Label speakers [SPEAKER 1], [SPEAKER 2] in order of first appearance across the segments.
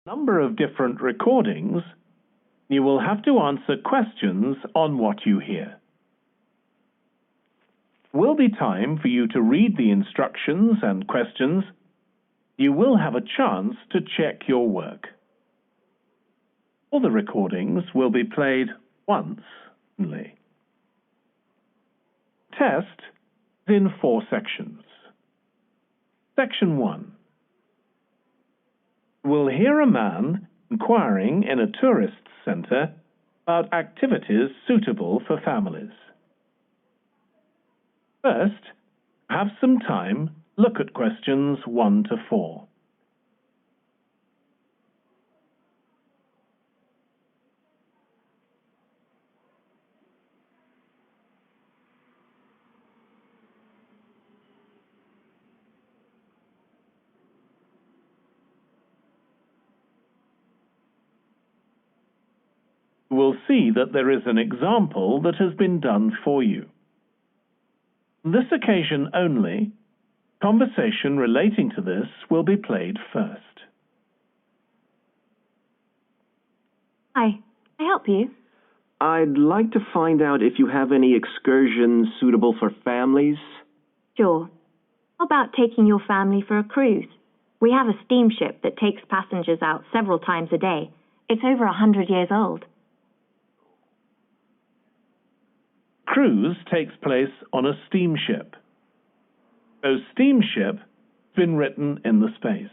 [SPEAKER 1] Number of different recordings, you will have to answer questions on what you hear. Will be time for you to read the instructions and questions. You will have a chance to check your work. All the recordings will be played once only. Test is in 4 sections. Section 1. We'll hear a man inquiring in a tourist centre about activities suitable for families. First, have some time, look at questions 1 to 4. You will see that there is an example that has been done for you. On this occasion only, conversation relating to this will be played first.
[SPEAKER 2] Hi, can I help you?
[SPEAKER 3] I'd like to find out if you have any excursions suitable for families.
[SPEAKER 2] Sure. How about taking your family for a cruise? We have a steamship that takes passengers out several times a day. It's over 100 years old.
[SPEAKER 1] Cruise takes place on a steamship. So steamship has been written in the space.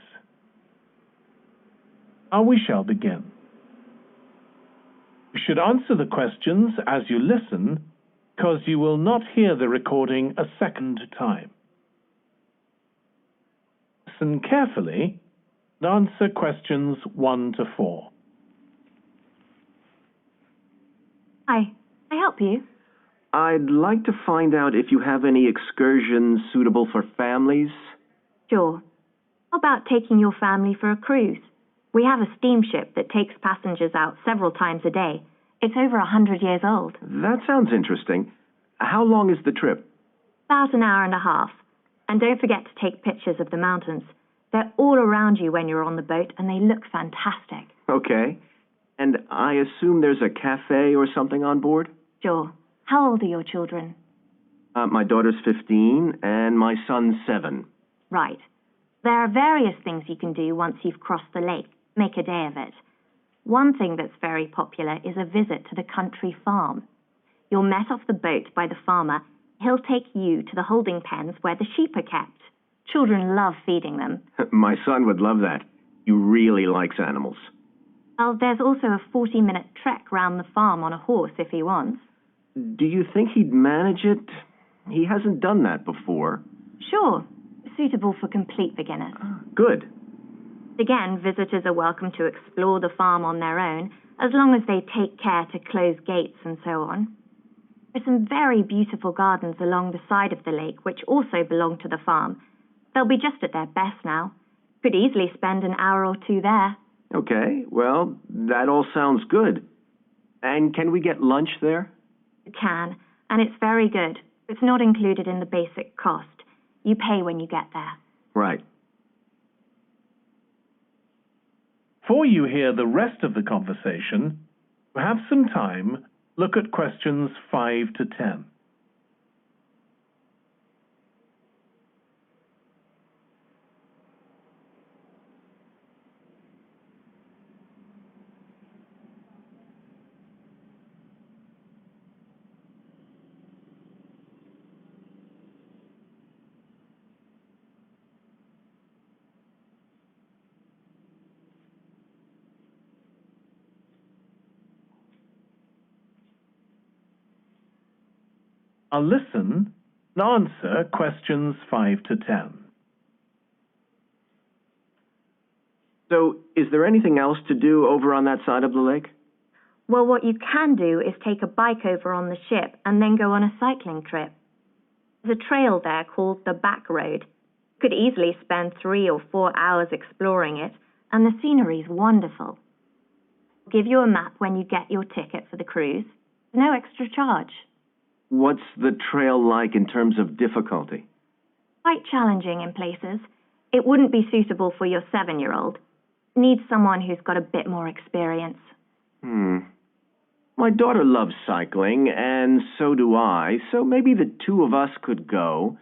[SPEAKER 1] Now we shall begin. You should answer the questions as you listen, because you will not hear the recording a second time. Listen carefully and answer questions 1 to 4.
[SPEAKER 2] Hi, can I help you?
[SPEAKER 3] I'd like to find out if you have any excursions suitable for families.
[SPEAKER 2] Sure. How about taking your family for a cruise? We have a steamship that takes passengers out several times a day. It's over 100 years old.
[SPEAKER 3] That sounds interesting. How long is the trip?
[SPEAKER 2] About an hour and a half. And don't forget to take pictures of the mountains. They're all around you when you're on the boat, and they look fantastic.
[SPEAKER 3] Okay. And I assume there's a cafe or something on board?
[SPEAKER 2] Sure. How old are your children?
[SPEAKER 3] My daughter's 15 and my son's 7.
[SPEAKER 2] Right. There are various things you can do once you've crossed the lake. Make a day of it. One thing that's very popular is a visit to the country farm. You're met off the boat by the farmer. He'll take you to the holding pens where the sheep are kept. Children love feeding them.
[SPEAKER 3] My son would love that. He really likes animals.
[SPEAKER 2] Well, there's also a 40-minute trek round the farm on a horse if he wants.
[SPEAKER 3] Do you think he'd manage it? He hasn't done that before.
[SPEAKER 2] Sure. Suitable for complete beginners.
[SPEAKER 3] Good.
[SPEAKER 2] Again, visitors are welcome to explore the farm on their own, as long as they take care to close gates and so on. There are some very beautiful gardens along the side of the lake, which also belong to the farm. They'll be just at their best now. Could easily spend an hour or 2 there.
[SPEAKER 3] Okay, well, that all sounds good. And can we get lunch there?
[SPEAKER 2] You can, and it's very good. It's not included in the basic cost. You pay when you get there.
[SPEAKER 3] Right.
[SPEAKER 1] Before you hear the rest of the conversation, you have some time, look at questions 5 to 10. I'll listen and answer questions 5 to 10.
[SPEAKER 3] So, is there anything else to do over on that side of the lake?
[SPEAKER 2] Well, what you can do is take a bike over on the ship and then go on a cycling trip. There's a trail there called the Back Road. You could easily spend 3 or 4 hours exploring it, and the scenery's wonderful. I'll give you a map when you get your ticket for the cruise. No extra charge.
[SPEAKER 3] What's the trail like in terms of difficulty?
[SPEAKER 2] Quite challenging in places. It wouldn't be suitable for your 7-year-old. Needs someone who's got a bit more experience.
[SPEAKER 3] My daughter loves cycling, and so do I, so maybe the two of us could go,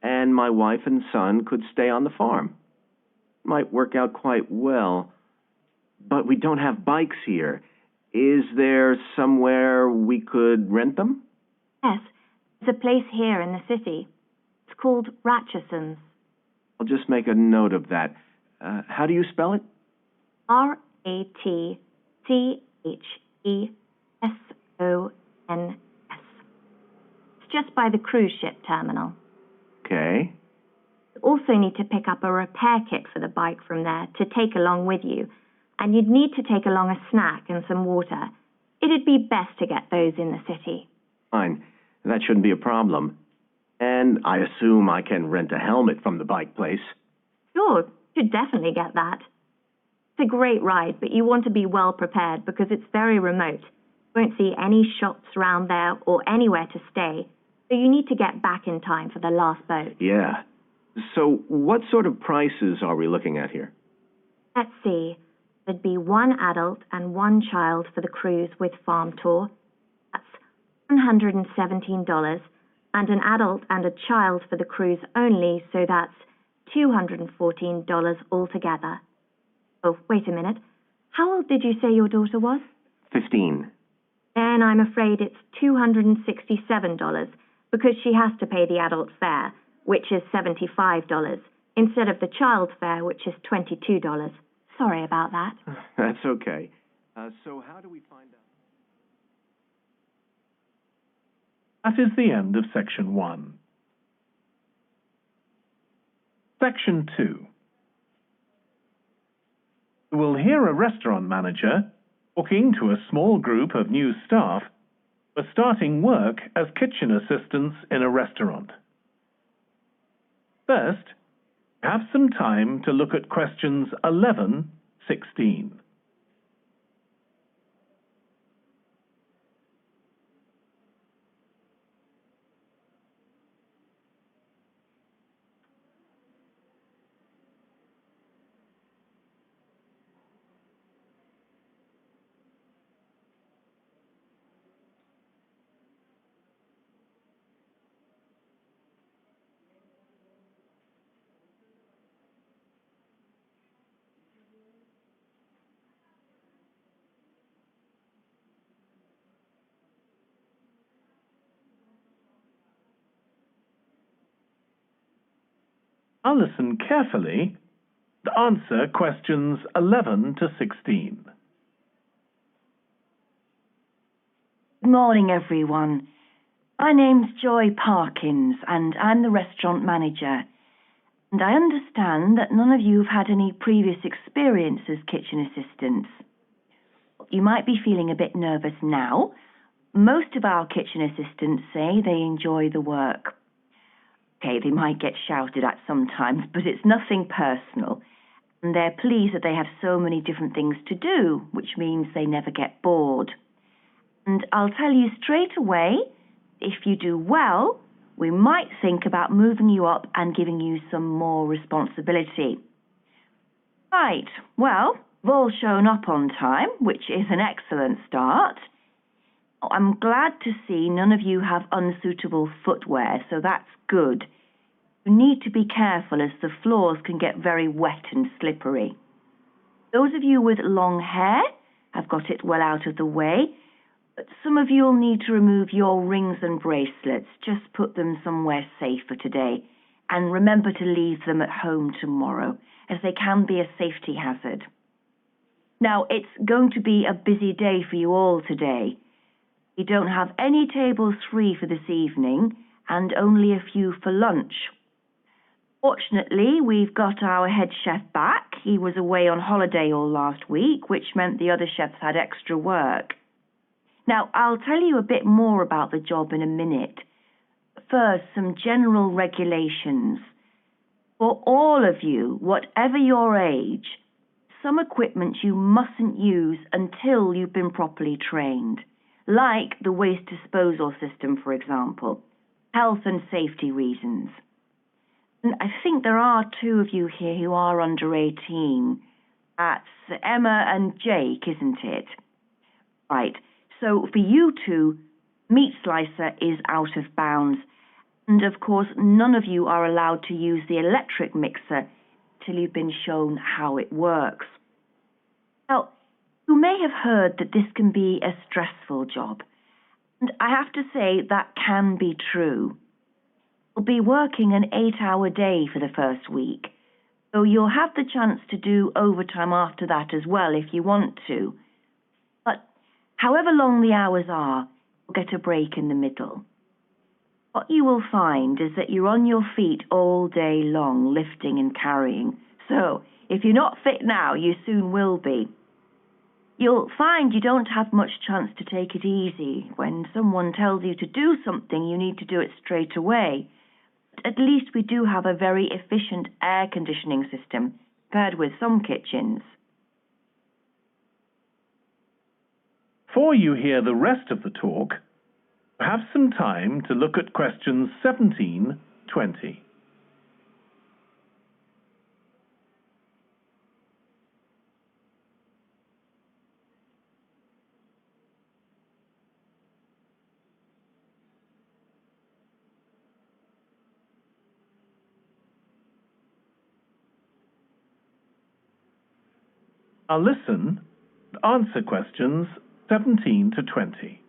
[SPEAKER 3] and my wife and son could stay on the farm. Might work out quite well. But we don't have bikes here. Is there somewhere we could rent them?
[SPEAKER 2] Yes, there's a place here in the city. It's called Ratcheson's.
[SPEAKER 3] I'll just make a note of that. How do you spell it?
[SPEAKER 2] Ratchesons. It's just by the cruise ship terminal.
[SPEAKER 3] Okay.
[SPEAKER 2] You also need to pick up a repair kit for the bike from there to take along with you, and you'd need to take along a snack and some water. It'd be best to get those in the city.
[SPEAKER 3] Fine. That shouldn't be a problem. And I assume I can rent a helmet from the bike place.
[SPEAKER 2] Sure, you'd definitely get that. It's a great ride, but you want to be well prepared because it's very remote. You won't see any shops around there or anywhere to stay, so you need to get back in time for the last boat.
[SPEAKER 3] Yeah. So what sort of prices are we looking at here?
[SPEAKER 2] Let's see. There'd be one adult and one child for the cruise with farm tour. That's $117, and an adult and a child for the cruise only, so that's $214 altogether. Oh, wait a minute. How old did you say your daughter was?
[SPEAKER 3] 15.
[SPEAKER 2] Then I'm afraid it's $267 because she has to pay the adult fare, which is $75, instead of the child fare, which is $22. Sorry about that.
[SPEAKER 3] That's okay. So how do we find out?
[SPEAKER 1] That is the end of Section 1. Section 2. You will hear a restaurant manager talking to a small group of new staff who are starting work as kitchen assistants in a restaurant. First, have some time to look at questions 11, 16. Now listen carefully and answer questions 11 to 16.
[SPEAKER 4] Good morning, everyone. My name's Joy Parkins, and I'm the restaurant manager. And I understand that none of you have had any previous experience as kitchen assistants. You might be feeling a bit nervous now. Most of our kitchen assistants say they enjoy the work. Okay, they might get shouted at sometimes, but it's nothing personal. And they're pleased that they have so many different things to do, which means they never get bored. And I'll tell you straight away, if you do well, we might think about moving you up and giving you some more responsibility. Right, well, you've all shown up on time, which is an excellent start. I'm glad to see none of you have unsuitable footwear, so that's good. You need to be careful as the floors can get very wet and slippery. Those of you with long hair have got it well out of the way, but some of you will need to remove your rings and bracelets. Just put them somewhere safer today, and remember to leave them at home tomorrow, as they can be a safety hazard. Now, it's going to be a busy day for you all today. We don't have any tables free for this evening, and only a few for lunch. Fortunately, we've got our head chef back. He was away on holiday all last week, which meant the other chefs had extra work. Now, I'll tell you a bit more about the job in a minute. First, some general regulations. For all of you, whatever your age, some equipment you mustn't use until you've been properly trained, like the waste disposal system, for example, health and safety reasons. And I think there are 2 of you here who are under 18. That's Emma and Jake, isn't it? Right, so for you two, meat slicer is out of bounds. And of course, none of you are allowed to use the electric mixer till you've been shown how it works. Now, you may have heard that this can be a stressful job. And I have to say that can be true. You'll be working an 8-hour day for the first week, so you'll have the chance to do overtime after that as well if you want to. But however long the hours are, you'll get a break in the middle. What you will find is that you're on your feet all day long, lifting and carrying. So if you're not fit now, you soon will be. You'll find you don't have much chance to take it easy. When someone tells you to do something, you need to do it straight away. But at least we do have a very efficient air conditioning system, compared with some kitchens.
[SPEAKER 1] Before you hear the rest of the talk, have some time to look at questions 17, 20. Now listen and answer questions 17 to 20.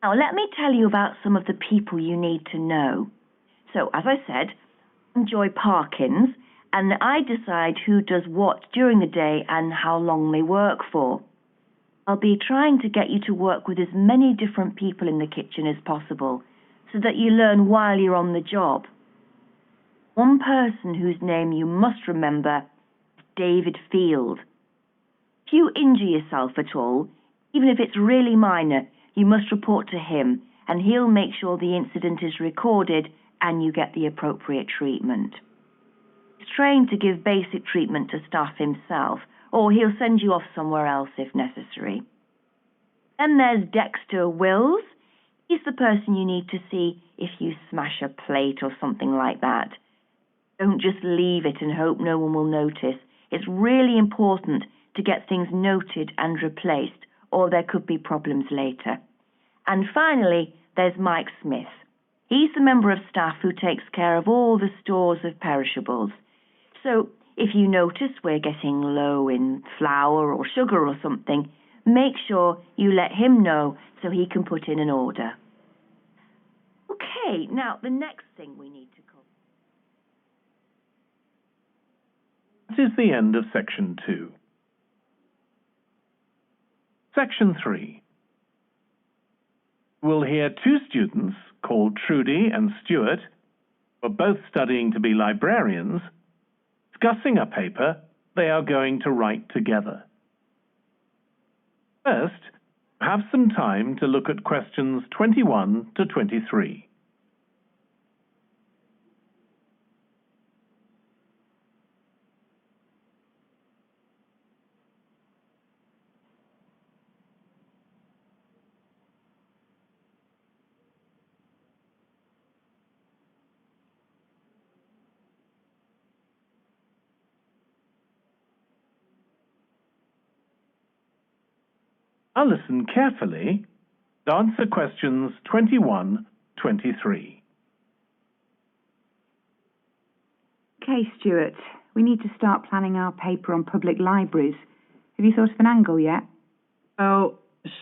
[SPEAKER 4] Now, let me tell you about some of the people you need to know. So, as I said, I'm Joy Parkins, and I decide who does what during the day and how long they work for. I'll be trying to get you to work with as many different people in the kitchen as possible, so that you learn while you're on the job. One person whose name you must remember is David Field. If you injure yourself at all, even if it's really minor, you must report to him, and he'll make sure the incident is recorded and you get the appropriate treatment. He's trained to give basic treatment to staff himself, or he'll send you off somewhere else if necessary. Then there's Dexter Wills. He's the person you need to see if you smash a plate or something like that. Don't just leave it and hope no one will notice. It's really important to get things noted and replaced, or there could be problems later. And finally, there's Mike Smith. He's the member of staff who takes care of all the stores of perishables. So if you notice we're getting low in flour or sugar or something, make sure you let him know so he can put in an order. Okay, now the next thing we need to cover.
[SPEAKER 1] That is the end of section 2. Section 3. We'll hear two students called Trudy and Stuart, who are both studying to be librarians, discussing a paper they are going to write together. First, have some time to look at questions 21 to 23. Now listen carefully and answer questions 21, 23.
[SPEAKER 5] Okay, Stuart, we need to start planning our paper on public libraries. Have you thought of an angle yet?
[SPEAKER 6] Well,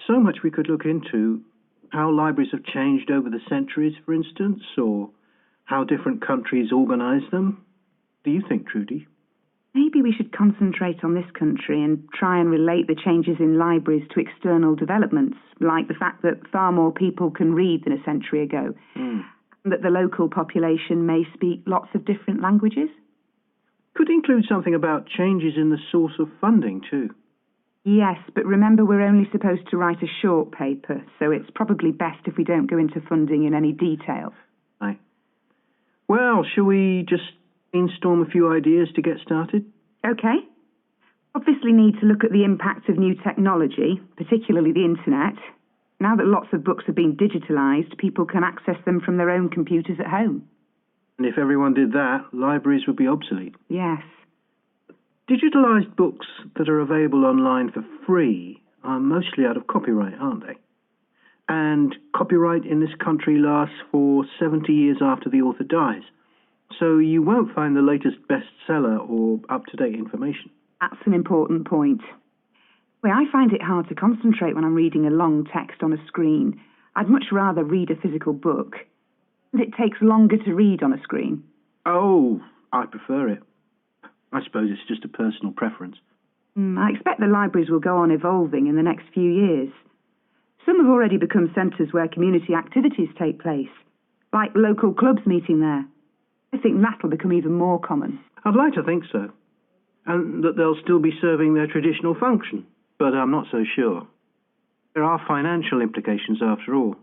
[SPEAKER 6] so much we could look into. How libraries have changed over the centuries, for instance, or how different countries organise them. Do you think, Trudy?
[SPEAKER 5] Maybe we should concentrate on this country and try and relate the changes in libraries to external developments, like the fact that far more people can read than a century ago, and that the local population may speak lots of different languages.
[SPEAKER 6] Could include something about changes in the source of funding, too.
[SPEAKER 5] Yes, but remember we're only supposed to write a short paper, so it's probably best if we don't go into funding in any detail.
[SPEAKER 6] Aye. Well, shall we just brainstorm a few ideas to get started?
[SPEAKER 5] Okay. Obviously need to look at the impact of new technology, particularly the internet. Now that lots of books have been digitalised, people can access them from their own computers at home.
[SPEAKER 6] And if everyone did that, libraries would be obsolete.
[SPEAKER 5] Yes.
[SPEAKER 6] Digitalized books that are available online for free are mostly out of copyright, aren't they? And copyright in this country lasts for 70 years after the author dies. So you won't find the latest bestseller or up-to-date information.
[SPEAKER 5] That's an important point. Well, I find it hard to concentrate when I'm reading a long text on a screen. I'd much rather read a physical book. And it takes longer to read on a screen.
[SPEAKER 6] Oh, I prefer it. I suppose it's just a personal preference.
[SPEAKER 5] I expect the libraries will go on evolving in the next few years. Some have already become centres where community activities take place, like local clubs meeting there. I think that'll become even more common.
[SPEAKER 6] I'd like to think so. And that they'll still be serving their traditional function. But I'm not so sure. There are financial implications after all.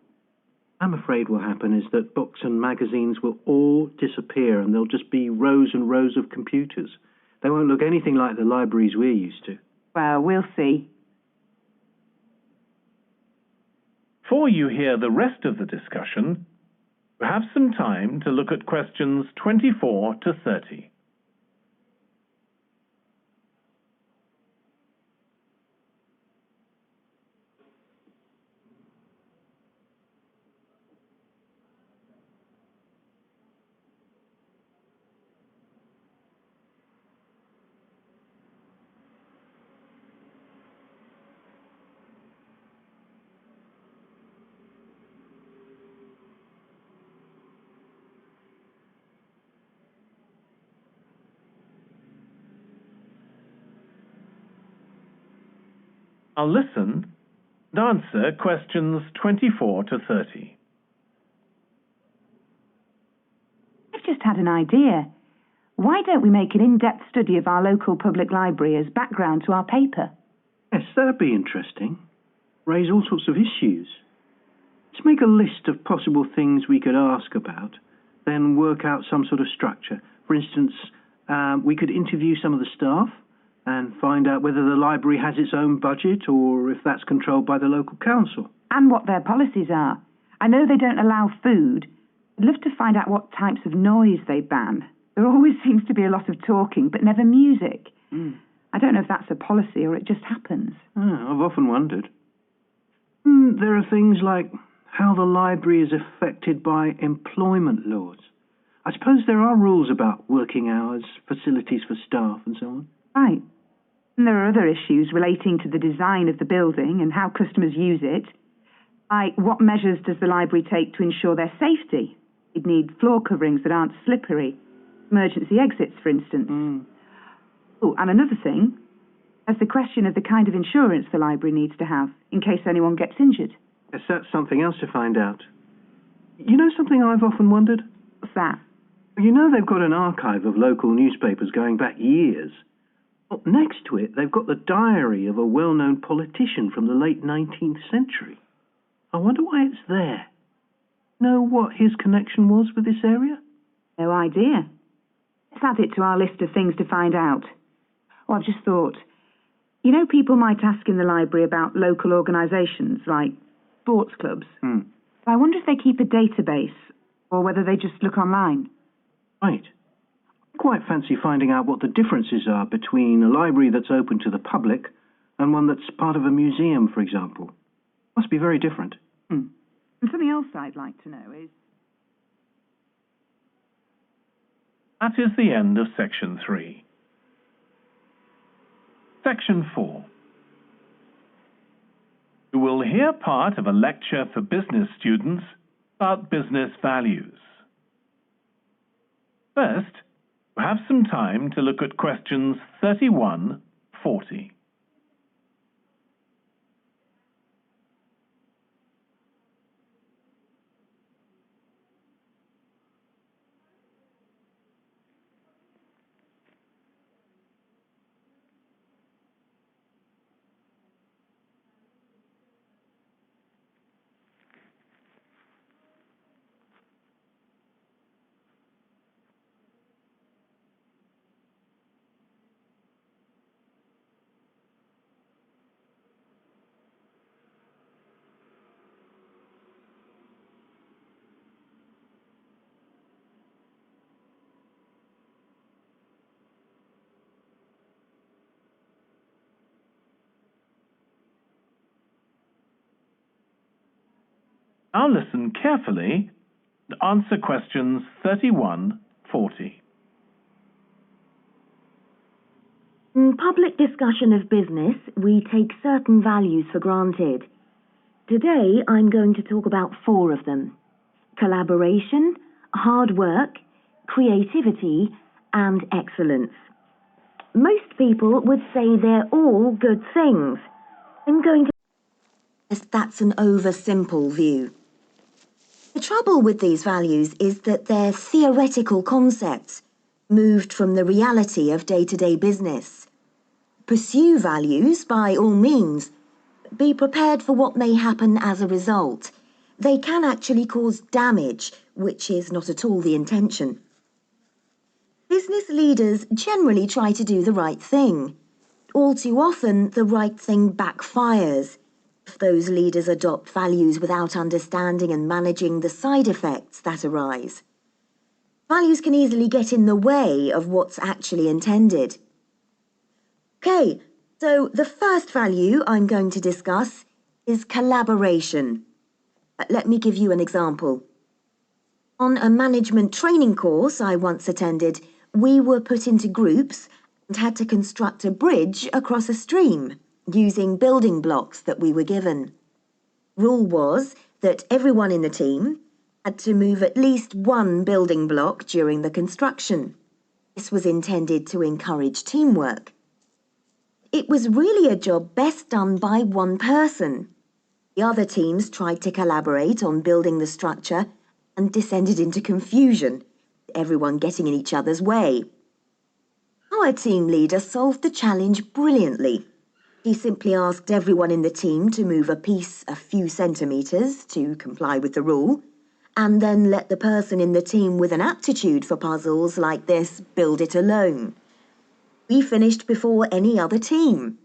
[SPEAKER 6] I'm afraid what will happen is that books and magazines will all disappear and there'll just be rows and rows of computers. They won't look anything like the libraries we're used to.
[SPEAKER 5] Well, we'll see.
[SPEAKER 1] Before you hear the rest of the discussion, you have some time to look at questions 24 to 30. I'll listen and answer questions 24 to 30.
[SPEAKER 5] I've just had an idea. Why don't we make an in-depth study of our local public library as background to our paper?
[SPEAKER 6] Yes, that'd be interesting. Raise all sorts of issues. Let's make a list of possible things we could ask about, then work out some sort of structure. For instance, we could interview some of the staff and find out whether the library has its own budget or if that's controlled by the local council.
[SPEAKER 5] And what their policies are. I know they don't allow food. I'd love to find out what types of noise they ban. There always seems to be a lot of talking, but never music. I don't know if that's a policy or it just happens.
[SPEAKER 6] I've often wondered. There are things like how the library is affected by employment laws. I suppose there are rules about working hours, facilities for staff and so on.
[SPEAKER 5] Right. And there are other issues relating to the design of the building and how customers use it. Like, what measures does the library take to ensure their safety? You'd need floor coverings that aren't slippery. Emergency exits, for instance. Oh, and another thing, there's the question of the kind of insurance the library needs to have in case anyone gets injured.
[SPEAKER 6] Yes, that's something else to find out. You know something I've often wondered?
[SPEAKER 5] What's that?
[SPEAKER 6] You know they've got an archive of local newspapers going back years. Well, next to it, they've got the diary of a well-known politician from the late 19th century. I wonder why it's there. Know what his connection was with this area?
[SPEAKER 5] No idea. Let's add it to our list of things to find out. Oh, I've just thought. You know, people might ask in the library about local organisations like sports clubs. I wonder if they keep a database or whether they just look online.
[SPEAKER 6] Right. I quite fancy finding out what the differences are between a library that's open to the public and one that's part of a museum, for example. Must be very different.
[SPEAKER 5] And something else I'd like to know is...
[SPEAKER 1] That is the end of Section 3. Section 4. You will hear part of a lecture for business students about business values. First, you have some time to look at questions 31, 40. Now listen carefully and answer questions 31-40.
[SPEAKER 7] In public discussion of business, we take certain values for granted. Today, I'm going to talk about 4 of them: collaboration, hard work, creativity, and excellence. Most people would say they're all good things. I'm going to... That's an oversimple view. The trouble with these values is that they're theoretical concepts, moved from the reality of day-to-day business. Pursue values by all means. Be prepared for what may happen as a result. They can actually cause damage, which is not at all the intention. Business leaders generally try to do the right thing. All too often, the right thing backfires if those leaders adopt values without understanding and managing the side effects that arise. Values can easily get in the way of what's actually intended. Okay, so the first value I'm going to discuss is collaboration. Let me give you an example. On a management training course I once attended, we were put into groups and had to construct a bridge across a stream using building blocks that we were given. Rule was that everyone in the team had to move at least one building block during the construction. This was intended to encourage teamwork. It was really a job best done by one person. The other teams tried to collaborate on building the structure and descended into confusion, everyone getting in each other's way. Our team leader solved the challenge brilliantly. He simply asked everyone in the team to move a piece a few centimetres to comply with the rule, and then let the person in the team with an aptitude for puzzles like this build it alone. We finished before any other team.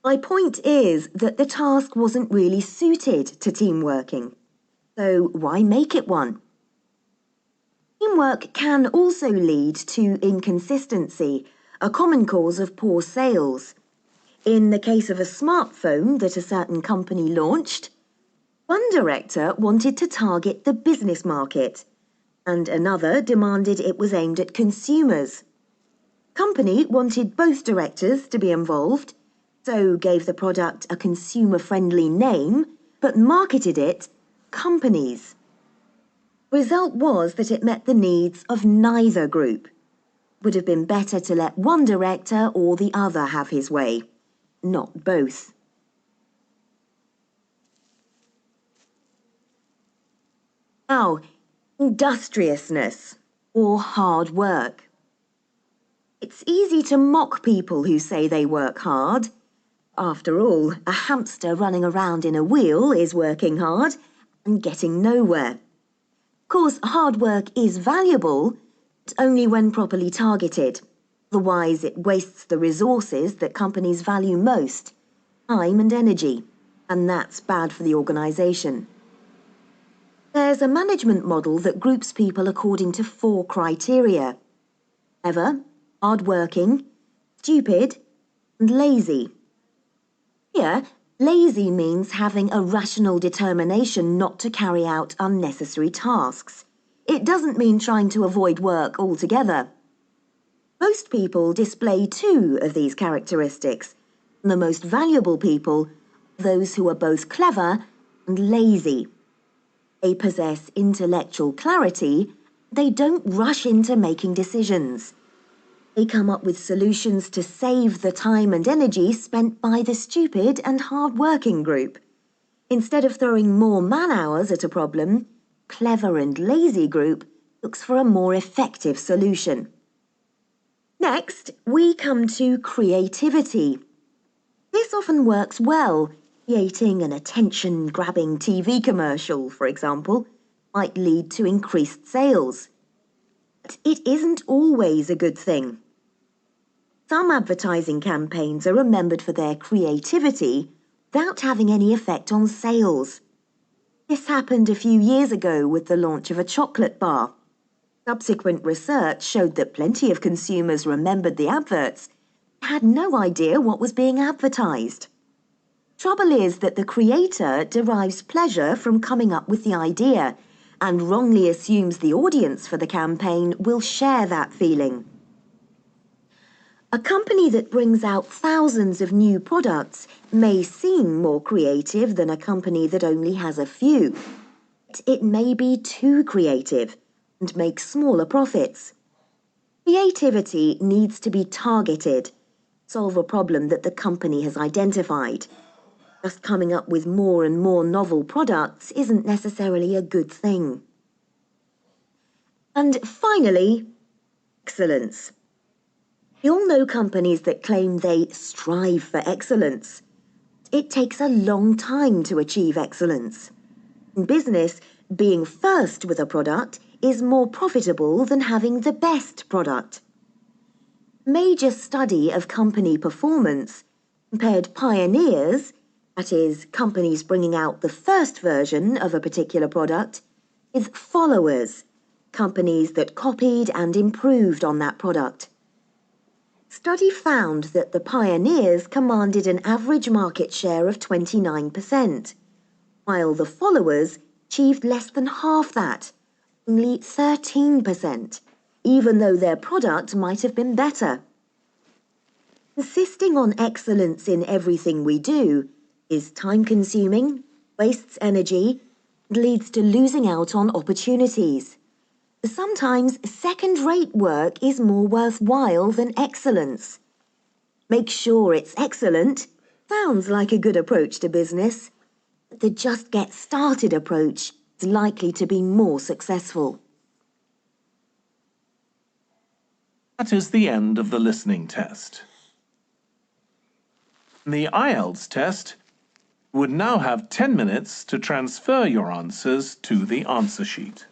[SPEAKER 7] My point is that the task wasn't really suited to team working. So why make it one? Teamwork can also lead to inconsistency, a common cause of poor sales. In the case of a smartphone that a certain company launched, one director wanted to target the business market, and another demanded it was aimed at consumers. Company wanted both directors to be involved, so gave the product a consumer-friendly name, but marketed it companies. Result was that it met the needs of neither group. Would have been better to let one director or the other have his way, not both. Now, industriousness or hard work. It's easy to mock people who say they work hard. After all, a hamster running around in a wheel is working hard and getting nowhere. Of course, hard work is valuable, but only when properly targeted. Otherwise, it wastes the resources that companies value most, time and energy, and that's bad for the organisation. There's a management model that groups people according to 4 criteria: clever, hard-working, stupid, and lazy. Here, lazy means having a rational determination not to carry out unnecessary tasks. It doesn't mean trying to avoid work altogether. Most people display 2 of these characteristics. The most valuable people are those who are both clever and lazy. They possess intellectual clarity. They don't rush into making decisions. They come up with solutions to save the time and energy spent by the stupid and hard-working group. Instead of throwing more man-hours at a problem, clever and lazy group looks for a more effective solution. Next, we come to creativity. This often works well. Creating an attention-grabbing TV commercial, for example, might lead to increased sales. But it isn't always a good thing. Some advertising campaigns are remembered for their creativity without having any effect on sales. This happened a few years ago with the launch of a chocolate bar. Subsequent research showed that plenty of consumers remembered the adverts, but had no idea what was being advertised. Trouble is that the creator derives pleasure from coming up with the idea and wrongly assumes the audience for the campaign will share that feeling. A company that brings out thousands of new products may seem more creative than a company that only has a few. It may be too creative and make smaller profits. Creativity needs to be targeted, solve a problem that the company has identified. Just coming up with more and more novel products isn't necessarily a good thing. And finally, excellence. We all know companies that claim they strive for excellence. It takes a long time to achieve excellence. In business, being first with a product is more profitable than having the best product. A major study of company performance compared pioneers, that is, companies bringing out the first version of a particular product, with followers, companies that copied and improved on that product. Study found that the pioneers commanded an average market share of 29%, while the followers achieved less than half that, only 13%, even though their product might have been better. Insisting on excellence in everything we do is time-consuming, wastes energy, and leads to losing out on opportunities. Sometimes second-rate work is more worthwhile than excellence. Make sure it's excellent sounds like a good approach to business. The just get started approach is likely to be more successful.
[SPEAKER 1] That is the end of the listening test. In the IELTS test, you would now have 10 minutes to transfer your answers to the answer sheet.